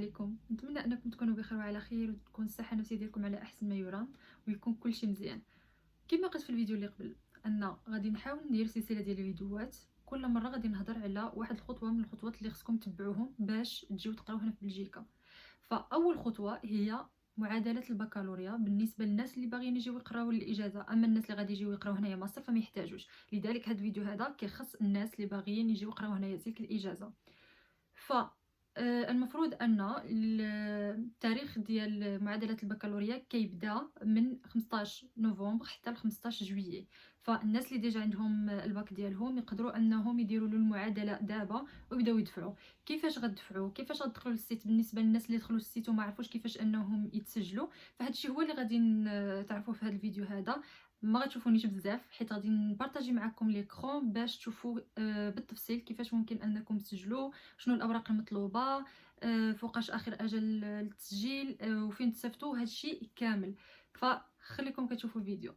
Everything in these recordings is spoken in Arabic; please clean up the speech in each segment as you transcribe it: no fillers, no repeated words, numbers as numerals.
عليكم. نتمنى انكم تكونوا بخير وعلى خير وتكون الصحه النفسيه ديالكم على احسن ما يرام ويكون كلشي مزيان. كما قلت في الفيديو اللي قبل ان غادي نحاول ندير سلسله ديال الفيديوهات، كل مره غادي نهضر على واحد الخطوه من الخطوات اللي خصكم تتبعوهم باش تجيو تقراو هنا في بلجيكا. فاول خطوه هي معادله البكالوريا بالنسبه للناس اللي باغيين يجيو يقراو الاجازه، اما الناس اللي غادي يجيو يقراو هنايا ماستر فما يحتاجوش. لذلك هذا الفيديو هذا كيخص الناس اللي باغيين يجيو يقراو هنايا تلك الاجازه. ف المفروض ان التاريخ ديال معادله البكالوريا كيبدا من 15 نوفمبر حتى ل 15 جويي. فالناس اللي ديجا عندهم الباك ديالهم يقدروا انهم يديروا له المعادله دابا ويبداو يدفعوا. كيفاش غتدفعوا؟ كيفاش غتدخلوا للسيت؟ بالنسبه للناس اللي دخلوا للسيت وما عرفوش كيفاش انهم يتسجلوا، فهاد الشيء هو اللي غادي تعرفوا في هذا الفيديو هذا. ما غتشوفونيش بزاف حيت غادي نبارطاجي معكم ليكرون باش تشوفوا بالتفصيل كيفاش ممكن انكم تسجلوا، شنو الاوراق المطلوبه، فوقاش اخر اجل التسجيل، وفين تصيفطوا هذا الشيء كامل. فخليكم كتشوفوا الفيديو.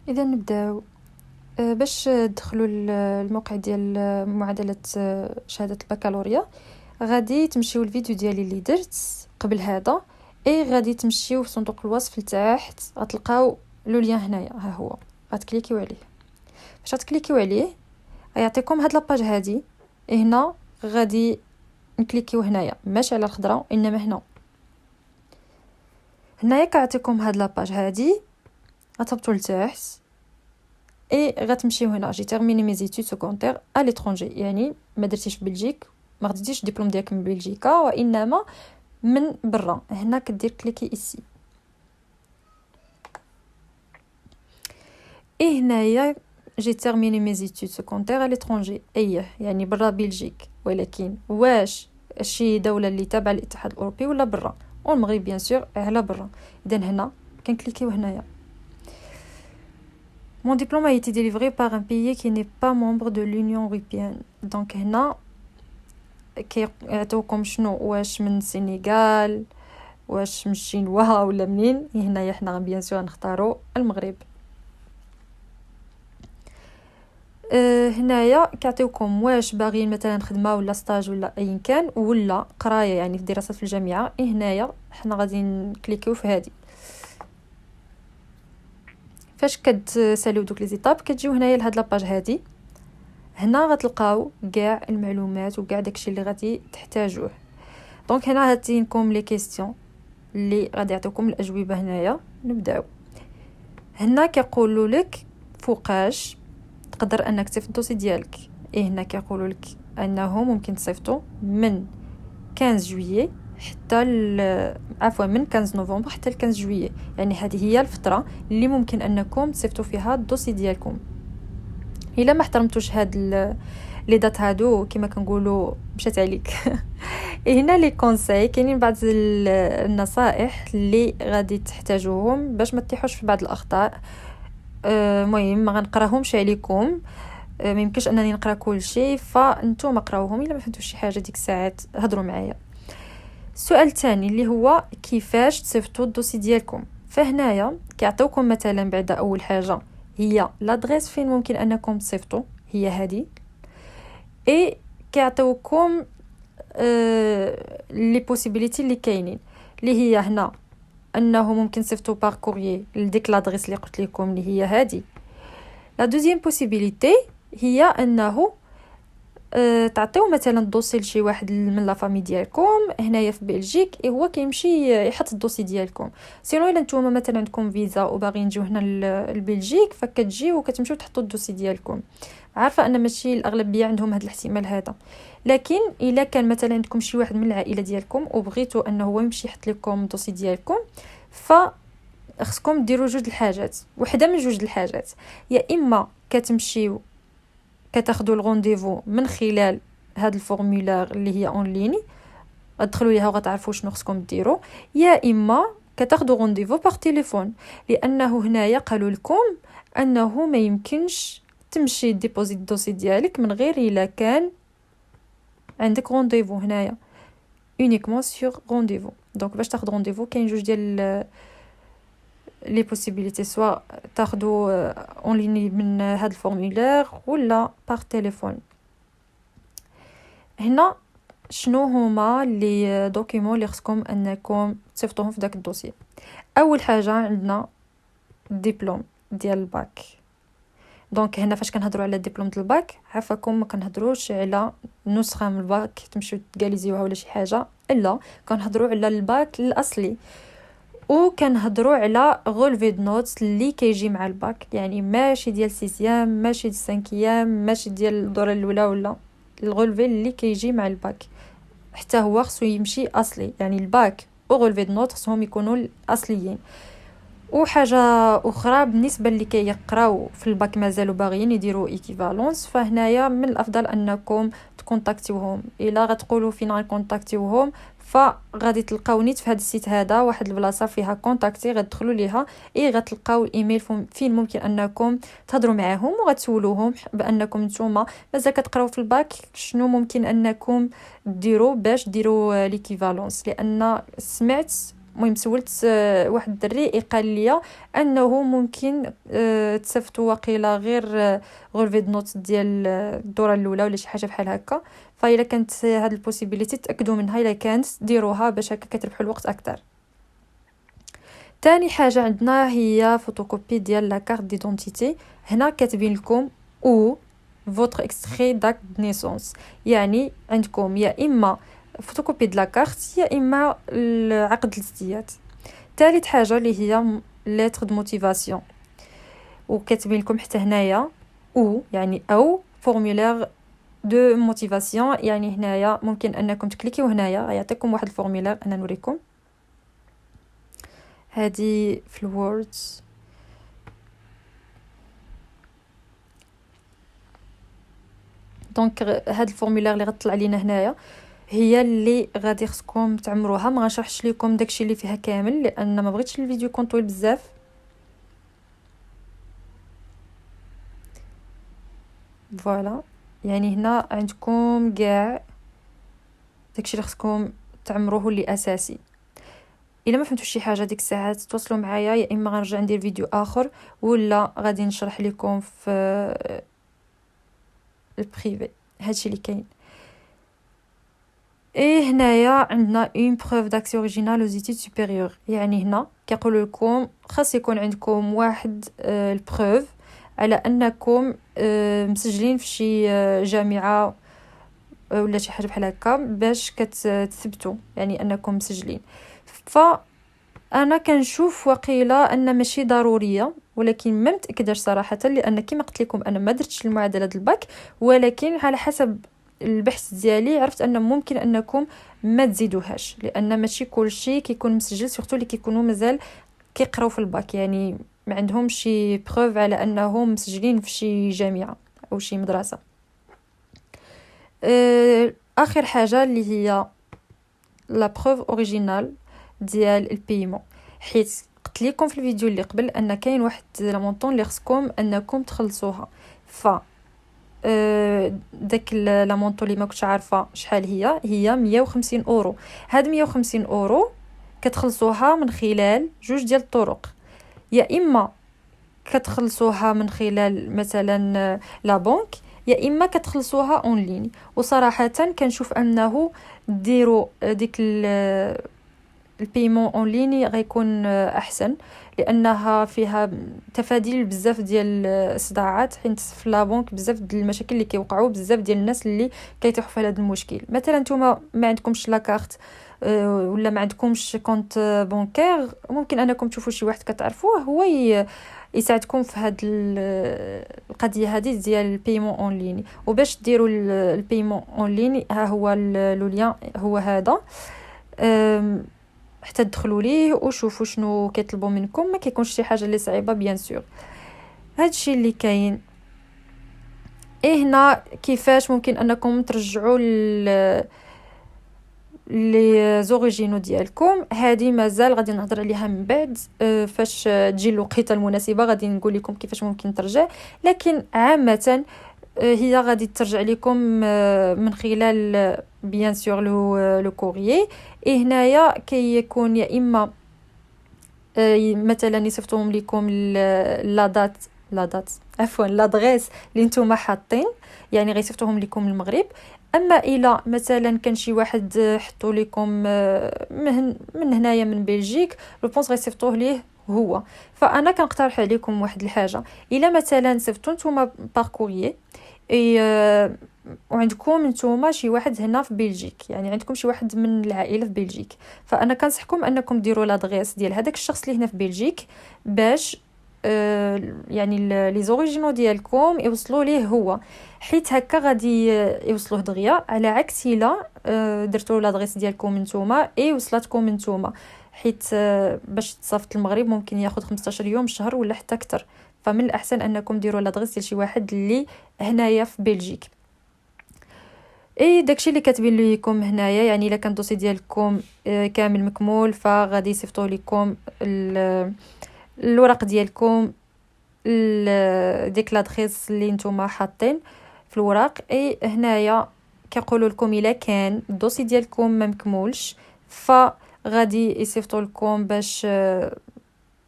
اذا نبداو. باش تدخلوا الموقع ديال معادله شهاده البكالوريا غادي تمشيو الفيديو ديالي اللي درت قبل هذا، غادي تمشيو في صندوق الوصف لتحت غتلقاو لو لين هنايا، ها هو غتكليكيو عليه. باش غتكليكيو عليه غيعطيكم هاد لاباج هادي. هنا غادي نكليكيو هنايا، ماشي على الخضراء انما هنايا كيعطيكم هاد لاباج هادي. غتهبطوا لتحت غتمشيو هنا جي تيرميني مي زيتود سكوندير ا ليترونجي، يعني ما درتيش في بلجيك، ما خديتيش الدبلوم ديالك من بلجيكا وانما من برا. هنا كدير كليكي ايسي. هنايا جي تيرميني مي زيتود سكوندير ا ليترونجي، يعني برا بلجيك، ولكن واش شي دوله اللي تابعه للاتحاد الاوروبي ولا برا؟ والمغرب بيان سور على برا. اذا هنا كنكليكيو هنايا. Mon diplôme a été délivré par un pays qui n'est pas membre de l'Union européenne. Donc هنا كيعطيوكم شنو، واش من السنغال، واش من الشينوا ولا منين. هنايا حنا بيان سور نختاروا المغرب. هنايا كيعطيوكم واش باغيين مثلا خدمه ولا ستاج ولا اي كان ولا قرايه، يعني في دراسات في الجامعه. هنايا حنا غادي نكليكيو في هذه. فاش كتساليو دوك لي زيتاب كتجيو هنايا لهاد لاباج هادي. هنا غتلقاو كاع المعلومات وكاع داكشي اللي غادي تحتاجوه. دونك هنا هاتينكم لي كيسيون اللي غادي يعطيوكم الاجوبه. هنايا نبداو. هنا كيقولوا لك فوقاش تقدر انك تصيفط الدوسي ديالك. هنا كيقولوا لك انه ممكن تصيفطوا من 15 جويي حتى عفوا من 15 نوفمبر حتى 15 جويي، يعني هذه هي الفتره اللي ممكن انكم تصيفطوا فيها الدوسي ديالكم. الا ما احترمتوش هاد لي دات هادو كما كنقولوا مشات عليك. هنا لي كونساي، كاينين بعض النصائح اللي غادي تحتاجوهم باش ما تطيحوش في بعض الاخطاء. المهم ما غنقراهمش عليكم، ما يمكنش انني نقرا كل شيء، فانتم قراوهم. الا ما فهمتوش شي حاجه ديك الساعات هضروا معايا. السؤال الثاني اللي هو كيفاش تصيفطوا الدوسي ديالكم. فهنايا كيعطيوكم مثلا بعد اول حاجه هي لادريس فين ممكن انكم تصيفطوا، هي هذه. كيعطيوكم لي بوسيبيليتي اللي كاينين، اللي هي هنا انه ممكن تصيفطوا بار كوريي لديك لادريس اللي قلت لكم اللي هي هذه. لا دوزيام بوسيبيليتي هي انه تعطيو مثلا الدوسي لشي واحد من لا فامي ديالكم هنايا في بلجيك، هو كيمشي يحط الدوسي ديالكم. سينو الا نتوما مثلا عندكم فيزا وباغيين نجيو هنا لبلجيك فكتجيو وكتمشيو تحطوا الدوسي ديالكم. عارفه ان ماشي الاغلبيه عندهم هذا الاحتمال هذا، لكن الا كان مثلا عندكم شي واحد من العائله ديالكم وبغيتوا انه هو يمشي يحط لكم الدوسي ديالكم، خصكم ديروا جوج الحاجات، وحده من جوج الحاجات. يا اما كتمشيو كتاخذوا الغونديفو من خلال هذا الفورمولير اللي هي اون ليني، غتدخلوا ليها وغتعرفوا شنو خصكم ديروا، يا اما كتاخذوا غونديفو بار تليفون، لانه هنايا قالوا لكم انه ما يمكنش تمشي ديبوزي الدوسي ديالك من غير الا كان عندك غونديفو هنايا اونيكمون سور غونديفو. دونك باش تاخذ غونديفو كاين جوج ديال لي بوسيبيليتي، سواء تاخذوا اون ليني من هذا الفورمولير ولا بار تليفون. هنا شنو هما لي دوكيومون اللي خصكم انكم تصيفطوهم في داك الدوسي. اول حاجه عندنا الدبلوم ديال الباك. دونك هنا فاش كنهضروا على الدبلوم ديال الباك عفاكم ما كنهضروش على نسخه من الباك تمشيو تكاليزيوها ولا شي حاجه، الا كنهضروا على الباك الاصلي، وكنهضروا على غولفي د نوتس اللي كيجي مع الباك، يعني ماشي ديال سيزيام ماشي ديال سانكيام ماشي ديال الدوره الاولى، ولا الغولفي اللي كيجي مع الباك حتى هو خصو يمشي اصلي. يعني الباك وغولفي د نوت خصهم يكونوا الاصليين. وحاجه اخرى بالنسبه اللي كيقراو في الباك مازالوا باغيين يديروا ايكيفالونس، فهنايا من الافضل انكم تكونتاكتيوهم. الا غتقولوا فين غنكونتاكتيوهم فغادي تلقاو نيت في هذا السيت هذا واحد البلاصه فيها كونتاكتي، غتدخلوا ليها غتلقاو الايميل فين ممكن انكم تهضروا معاهم وغتسولوهم بانكم نتوما مازال كتقراو في الباك شنو ممكن انكم ديروا باش ديروا ليكيفالونس. لان سمعت المهم سولت واحد الدري قال لي انه ممكن تصيفطوا واقيلا غير غولفي د نوت ديال الدوره الاولى ولا شي حاجه بحال هكا. فاذا كانت هاد البوسيبيليتي تاكدوا منها، الا كانت ديروها باش هكا كتربحوا الوقت اكثر. تاني حاجه عندنا هي فوتوكوبي ديال لا كارت ديدونتيتي. هنا كاتبين لكم او فوتر اكستري داك نيسونس، يعني عندكم يا اما فوتوكوبي د لا كارت يا اما عقد الازدياد. ثالث حاجه اللي هي لتر د موتيفاسيون، وكاتبين لكم حتى هنايا او يعني او فورمولير دو موتيفاسيون. يعني هنايا ممكن انكم تكليكيو هنايا يعطيكم واحد الفورمولير. انا نوريكم هذه في الووردز. دونك هاد الفورمولير اللي غتطلع لينا هنايا هي اللي غادي خصكم تعمروها. ما غنشرحش لكم داكشي اللي فيها كامل لان ما بغيتش الفيديو يكون طويل بزاف. فوالا يعني هنا عندكم كاع داكشي اللي خصكم تعمروه اللي اساسي. الا ما فهمتوش شي حاجه ديك الساعات تواصلوا معايا، يا اما غنرجع ندير فيديو اخر ولا غادي نشرح لكم في البريفي هادشي اللي كاين. هنايا عندنا اون بروف داكسيون اوريجينال aux études supérieures. يعني هنا كيقولوا لكم خاص يكون عندكم واحد البروف على انكم مسجلين في شي جامعه ولا شي حاجه بحال هكا باش كتثبتوا يعني انكم مسجلين. فانا كنشوف وقيله ان ماشي ضروريه، ولكن ما متاكداش صراحه لان كما قلت لكم انا ما درتش المعادله ديال الباك، ولكن على حسب البحث ديالي عرفت ان ممكن انكم ما تزيدوهاش لان ماشي كلشي كيكون مسجل، سورتو اللي كيكونوا مازال كيقراو في الباك يعني ما عندهمش شي بروف على انهم مسجلين في شي جامعه او شي مدرسه. اخر حاجه اللي هي لا بروف اوريجينال ديال البيمون، حيت قلت لكم في الفيديو اللي قبل ان كاين واحد لا مونطون اللي خصكم انكم تخلصوها. ف داك لا مونطون اللي ما كنتش عارفه شحال هي 150 اورو. هاد 150 اورو كتخلصوها من خلال جوج ديال الطرق، يا اما كتخلصوها من خلال مثلا لا بنك، يا اما كتخلصوها اونلاين. وصراحه كنشوف انه ديروا ديك البيمون اونلاين غيكون احسن لانها فيها تفاديل بزاف ديال الصداعات، حيت في لا بنك بزاف ديال المشاكل اللي كيوقعوا بزاف ديال الناس اللي كيطيحوا في هذا المشكل. مثلا نتوما ما عندكمش لا كارت ولا ما عندكمش كونت بانكير، ممكن انكم تشوفوا شي واحد كتعرفوه هو يساعدكم في هاد القضيه هذه ديال البيمون اونلاين. وباش ديروا البيمون اونلاين ها هو لو لين هو هذا، حتى تدخلوا ليه وشوفوا شنو كيطلبوا منكم. ما كيكونش شي حاجه اللي صعيبه بيان سور. هادشي اللي كاين. هنا كيفاش ممكن انكم ترجعوا لي زوريجينو ديالكم. هذه مازال غادي نهضر عليها من بعد فاش تجي الوقيته المناسبه غادي نقول لكم كيفاش ممكن ترجع، لكن عامه هي غادي ترجع لكم من خلال بيان سور لو كوريي. هنايا كيكون يا اما مثلا يصيفطوهم لكم لا دات عفوا لادريس اللي نتوما حاطين، يعني غيصيفطوهم لكم المغرب، اما الى مثلا كان شي واحد حطوا لكم من هنايا من بلجيك لو بونس غيصيفطوه ليه هو. فانا كنقترح عليكم واحد الحاجه، الا مثلا صيفطوا نتوما باركوريي اي وعندكم نتوما شي واحد هنا في بلجيك، يعني عندكم شي واحد من العائله في بلجيك، فانا كنصحكم انكم ديروا لادغيس ديال هذاك الشخص اللي هنا في بلجيك باش يعني لي زوريجينو ديالكم يوصلوا ليه هو، حيت هكا غادي يوصلوه دغيا، على عكس الا درتوا لادغيس ديالكم نتوما اي وصلتكم نتوما، حيت باش تصيفط المغرب ممكن ياخذ 15 يوم، شهر ولا حتى اكثر. فمن الاحسن انكم ديروا لادغيس ديال شي واحد اللي هنايا في بلجيك. اي داكشي اللي كاتبين لكم هنايا، يعني الا كان الدوسي ديالكم كامل مكمول فغادي يصيفطوا لكم الورق ديالكم ديك لادغيس اللي نتوما حاطين في الوراق. اي هنايا كيقولوا لكم الا كان الدوسي ديالكم ما مكمولش فغادي يصيفطوا لكم باش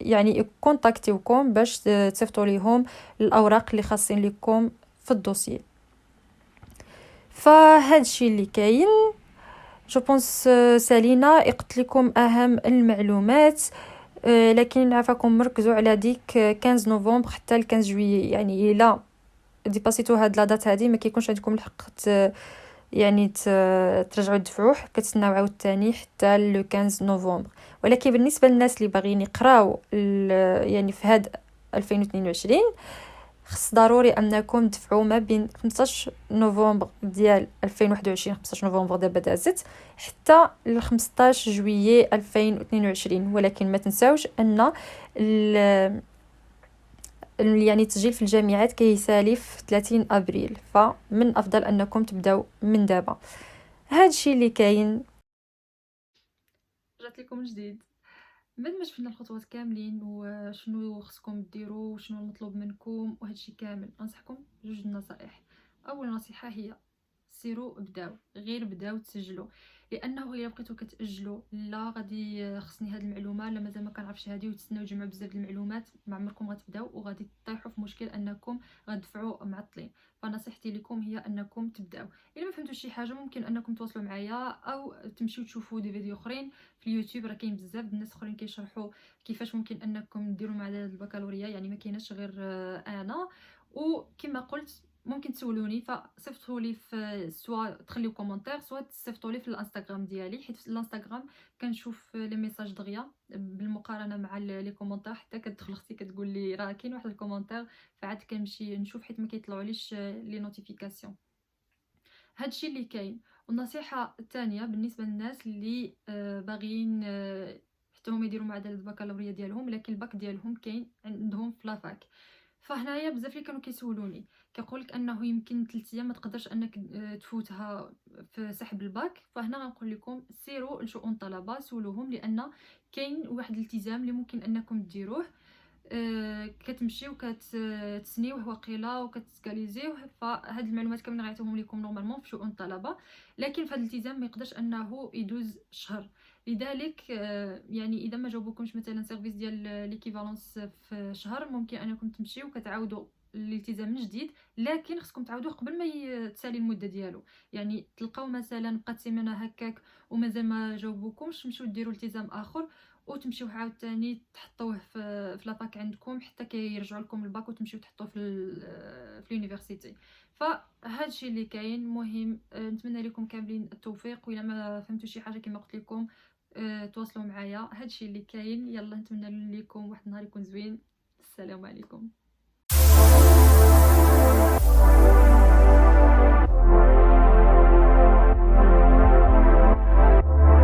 يعني كونتاكتيوكم باش تصيفطوا ليهم الاوراق اللي خاصين لكم في الدوسي. فهادشي اللي كاين. جو بونس سالينا قلت لكم اهم المعلومات، لكن عافاكم مركزوا على ديك 15 نوفمبر حتى ل 15 جويي، يعني الا ديباسيتو هاد لا دات هادي ما كيكونش عندكم الحق يعني ترجعوا تدفعوه، كتسناو عاوتاني حتى ل 15 نوفمبر. ولكن بالنسبه للناس اللي باغيين يقراو يعني في هاد 2022 خص ضروري انكم تدفعوا ما بين 15 نوفمبر ديال 2021 15 نوفمبر دابا دازت حتى ل 15 جويي 2022. ولكن ما تنساوش ان يعني التسجيل في الجامعات كيسالي في 30 ابريل، فمن الافضل انكم تبداو من دابا. هادشي اللي كاين. رجعت لكم جديد. بعد ما شفنا الخطوات كاملين وشنو خصكم ديروا وشنو المطلوب منكم وهادشي كامل، انصحكم جوج النصائح. اول نصيحه هي سيروا بداو، غير بداو تسجلوا، لانه الا بقيتو كتاجلوا لا غادي خصني هاد المعلومه لا مازال ما كنعرفش هادي وتسناو تجمعوا بزاف ديال المعلومات، ما عمركم غتبداو وغادي تطيحوا في مشكل انكم غتدفعوا معطلين. فنصيحتي لكم هي انكم تبداو. الا ما فهمتوش شي حاجه ممكن انكم تواصلوا معايا او تمشيو تشوفوا دي فيديو اخرين في اليوتيوب، راه كاين بزاف د الناس اخرين كيشرحوا كيفاش ممكن انكم ديروا معادله البكالوريا، يعني ما كايناش غير انا. وكما قلت ممكن تسولوني فصيفطوا لي في سوا تخليو كومونتير سوا تصيفطوا لي في الانستغرام ديالي، حيت في الانستغرام كنشوف لي ميساج دغيا بالمقارنه مع لي كومونتير، حتى كتدخل اختي كتقول لي راه كاين واحد الكومونتير فعاد كنمشي نشوف حيت ما كيطلعوليش لي نوتيفيكاسيون. هادشي اللي كاين. والنصيحه الثانيه بالنسبه للناس اللي باغيين حتى هما يديروا معادله البكالوريا ديالهم لكن الباك ديالهم كاين عندهم في لافاك، فهنايا بزاف اللي كانوا كيسولوني كيقول لك انه يمكن 3 ايام ما تقدرش انك تفوتها في سحب الباك. فهنا غنقول لكم سيروا لشؤون الطلبه سولوهم، لان كاين واحد الالتزام اللي ممكن انكم ديروه، كتمشيو كتسنيوه وقيله وكتسكاليزيوه. فهاد المعلومات كاملين غيعطيهم لكم نورمالمون في شؤون الطلبه، لكن في هذا الالتزام ما يقدرش انه يدوز شهر. لذلك يعني اذا ما جاوبوكمش مثلا سيرفيس ديال ليكيفالونس في شهر ممكن انكم تمشيو كتعاودوا الالتزام من جديد، لكن خصكم تعاودوه قبل ما تسالي المده ديالو. يعني تلقاو مثلا بقات سيمانه هكاك ومازال ما جاوبوكمش، تمشيو ديروا التزام اخر وتمشيو عاوتاني تحطوه في لاباك عندكم حتى كيرجعوا لكم الباك وتمشيو تحطوه في اليونيفرسيتي. فهذا الشيء اللي كاين مهم. نتمنى لكم كاملين التوفيق، والا ما فهمتوا شي حاجه كما قلت لكم تواصلوا معايا. هذا الشيء اللي كاين. يلا نتمنى لكم واحد النهار يكون زوين. السلام عليكم.